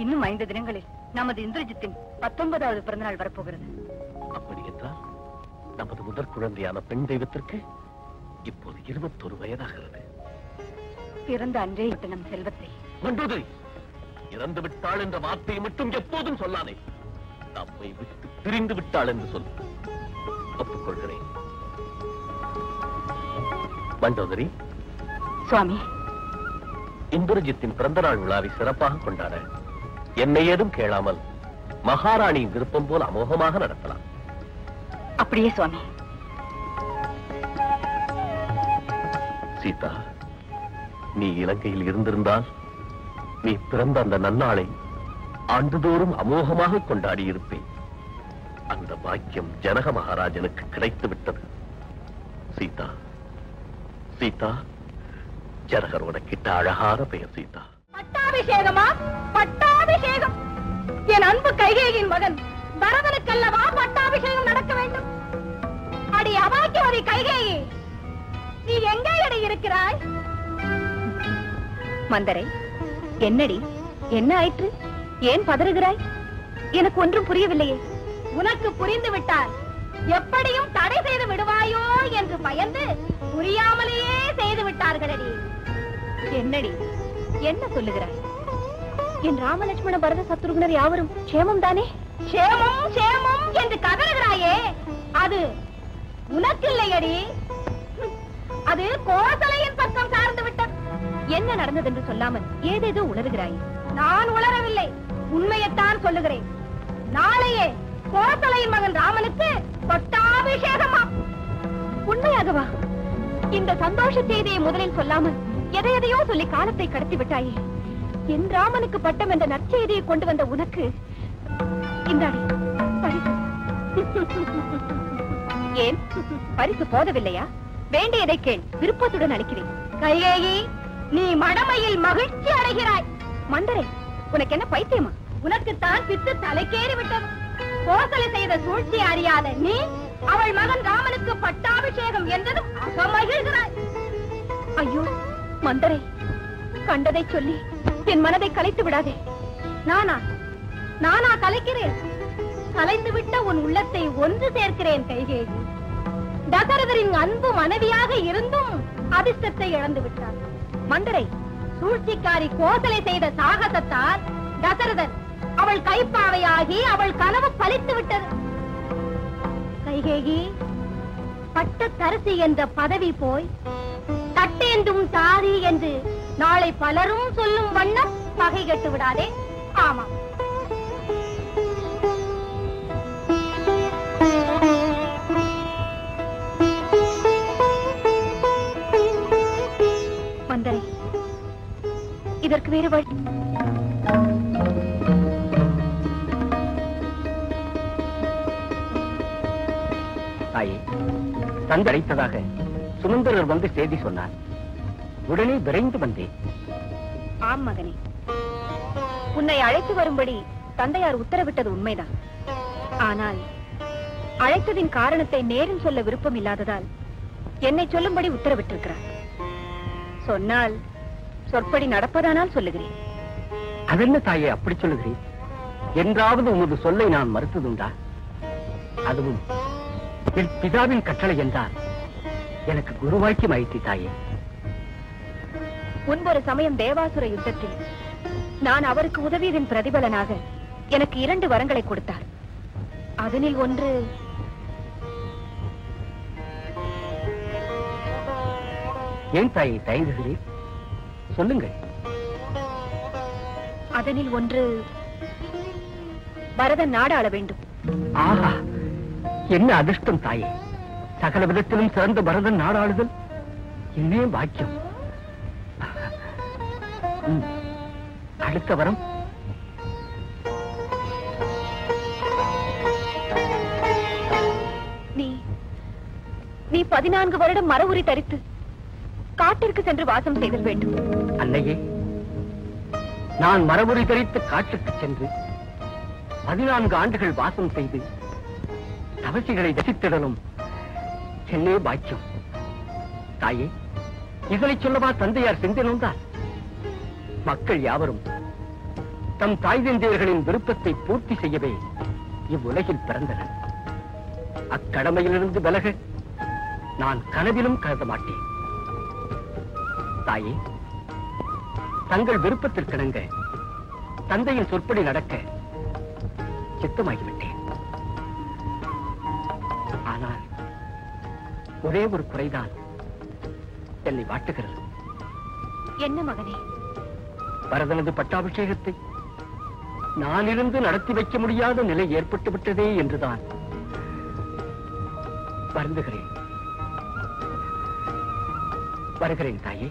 இன்னும் 5 தினங்களில் நமது இந்திரஜித்தின் 19வது பிறந்தநாள் வரப்போகிறது. அப்படி என்றால் நமது முதற் குழந்தையான பெண் தெய்வத்திற்கு இப்போது 21 வயதாகிறது. பிறந்த அன்றே நம் செல்வத்தை மண்டோதரி, இறந்து விட்டாள் என்ற வார்த்தையை மட்டும் எப்போதும் சொல்லாதே. நம்மை விட்டு பிரிந்து விட்டாள் என்று சொல். ஒப்புக்கொள்கிறேன். மண்டோதரி, சுவாமி, இந்திரஜித்தின் பிறந்த நாள் விழாவை சிறப்பாக கொண்டாட என்னை ஏதும் கேளாமல் மகாராணியின் விருப்பம் போல் அமோகமாக நடத்தலாம். அப்படியே சுவாமி. சீதா, நீ இலங்கையில் இருந்திருந்தால் நீ பிறந்த அந்த நன்னாளை ஆண்டுதோறும் அமோகமாக கொண்டாடி இருப்பேன். அந்த பாக்கியம் ஜனக மகாராஜனுக்கு கிடைத்து விட்டது. சீதா, சீதா, ஜனகர் உனக்கிட்ட அழகான பெயர் சீதா. பட்டாபிஷேகமா? பட்டாபிஷேகம்! என் அன்பு கைகேயின் மகன் பரதனுக்கல்லவா பட்டாபிஷேகம் நடக்க வேண்டும்? அடி அபாக்கியவதி கைகேயி, நீ எங்கே இருக்கிறாய்? மந்தரை, என்னடி, என்ன ஆயிற்று? ஏன் பதறுகிறாய்? எனக்கு ஒன்றும் புரியவில்லையே. உனக்கு புரிந்து விட்டால் எப்படியும் தடை செய்து விடுவாயோ என்று பயந்து புரியாமலேயே செய்து விட்டார்களடி. என்னடி, என்ன சொல்லுகிறாய்? என் ராமலட்சுமண பரத சத்ருகுணர் யாவரும் சேமம் தானே? சேமம் சேமம் என்று கதறுகிறாயே, அது உனக்கில்லையடி, அது கோசலையின் பக்கம் சார்ந்து விட்டது. என்ன நடந்தது என்று சொல்லாமல் ஏதேதோ உளறுகிறாய். நான் உளரவில்லை, உண்மையைத்தான் சொல்லுகிறேன். நாளையே கோசலையின் மகன் ராமனுக்கு பட்டாபிஷேகமா? உண்மையாகவா? இந்த சந்தோஷ செய்தியை முதலில் சொல்லாமல் எதையோ சொல்லி காலத்தை கடத்தி விட்டாயே. என் ராமனுக்கு பட்டம் என்ற நற்செய்தியை கொண்டு வந்த உனக்கு இந்தாடி பரிசு. ஏன் பரிசு போதவில்லையா? வேண்டியதை கேள், விருப்பத்துடன் அளிக்கிறேன். கைகேயி, நீ மடமையில் மகிழ்ச்சி அடைகிறாய். மந்தரை, உனக்கு என்ன பைத்தியமா? உனக்குத்தான் பித்து தலைக்கேறி விட்டது. கோசலை செய்த சூழ்ச்சி அறியாத நீ அவள் மகன் ராமனுக்கு பட்டாபிஷேகம் என்றதும் அகமகிழ்கிறாய். ஐயோ மந்தரை, கண்டதை சொல்லி என் மனதை கலைத்து விடாதே. நானா கலைக்கிறேன்? கலைந்து விட்ட உன் உள்ளத்தை ஒன்று சேர்க்கிறேன் கைகேயி. தசரதரின் அன்பு மனைவியாக இருந்தும் அதிர்ஷ்டத்தை இழந்து விட்டார். மந்தரை, சூழ்ச்சிக்காரி கோசலை செய்த சாகசத்தால் தசரதன் அவள் கைப்பாவையாகி அவள் கனவு பலித்து விட்டது. கைகேயி, பட்டத்தரசி என்ற பதவி போய் தட்டேந்தும் சாதி என்று நாளை பலரும் சொல்லும் வண்ணம் பகை கட்டு விடாதே. ஆமா, மந்தரை, இதற்கு வேறு வழி. தாயே, தந்தை அழைத்ததாக சுமந்திரர் வந்து செய்தி சொன்னார். உடனே விரைந்து வந்தேன். ஆம் மகனே, உன்னை அழைத்து வரும்படி தந்தையார் உத்தரவிட்டது உண்மைதான். ஆனால் அழைத்ததின் காரணத்தை நேரில் சொல்ல விருப்பம் இல்லாததால் என்னை சொல்லும்படி உத்தரவிட்டிருக்கிறார். சொன்னால் சொற்படி நடப்பதானால் சொல்லுகிறேன். அதென்ன தாயே அப்படி சொல்லுகிறேன்? என்றாவது உமது சொல்லை நான் மறுத்ததுண்டா? அதுவும் என் பிதாவின் கட்டளை என்றால் எனக்கு குருவாக்கியம் ஆயிற்று தாயே. முன்பொரு சமயம் தேவாசுர யுத்தத்தில் நான் அவருக்கு உதவியதின் பிரதிபலனாக எனக்கு 2 வரங்களை கொடுத்தார். அதனில் ஒன்று ஏன் தாயை தயங்குகிறேன்? சொல்லுங்கள். அதனில் ஒன்று பரதன் நாடாள வேண்டும். ஆஹா, என்ன அதிர்ஷ்டம் தாயே! சகல விதத்திலும் சிறந்த பரதன் நாடாளுதல் என்னே பாக்கியம். அடுத்த வரம் நீ 14 வருடம் மரவுரி தரித்து காட்டிற்கு சென்று வாசம் செய்தல் வேண்டும். அன்னையே, நான் மரபுரி தரித்து காட்டுக்கு சென்று 14 ஆண்டுகள் வாசம் செய்து தவசிகளை தரித்திடலும் என்னே பாக்கியம். தாயே, இதனை சொல்லவா தந்தையார் சிந்தினோந்தார்? மக்கள் யாவரும் தம் தாய் தந்தையர்களின் விருப்பத்தை பூர்த்தி செய்யவே இவ்வுலகில் பிறந்தனர். அக்கடமையிலிருந்து விலக நான் கனவிலும் கருத மாட்டேன். தாயே, தங்கள் விருப்பத்திற்கிணங்க தந்தையின் சொற்படி நடக்க சித்தமாகிவிட்டேன். ஆனால் ஒரே ஒரு குறைதான் என்னை வாட்டுகிறது. என்ன மகனே? பரதனது பட்டாபிஷேகத்தை நானிருந்து நடத்தி வைக்க முடியாத நிலை ஏற்பட்டு விட்டதே என்றுதான் வருந்துகிறேன். வருகிறேன் தாயே.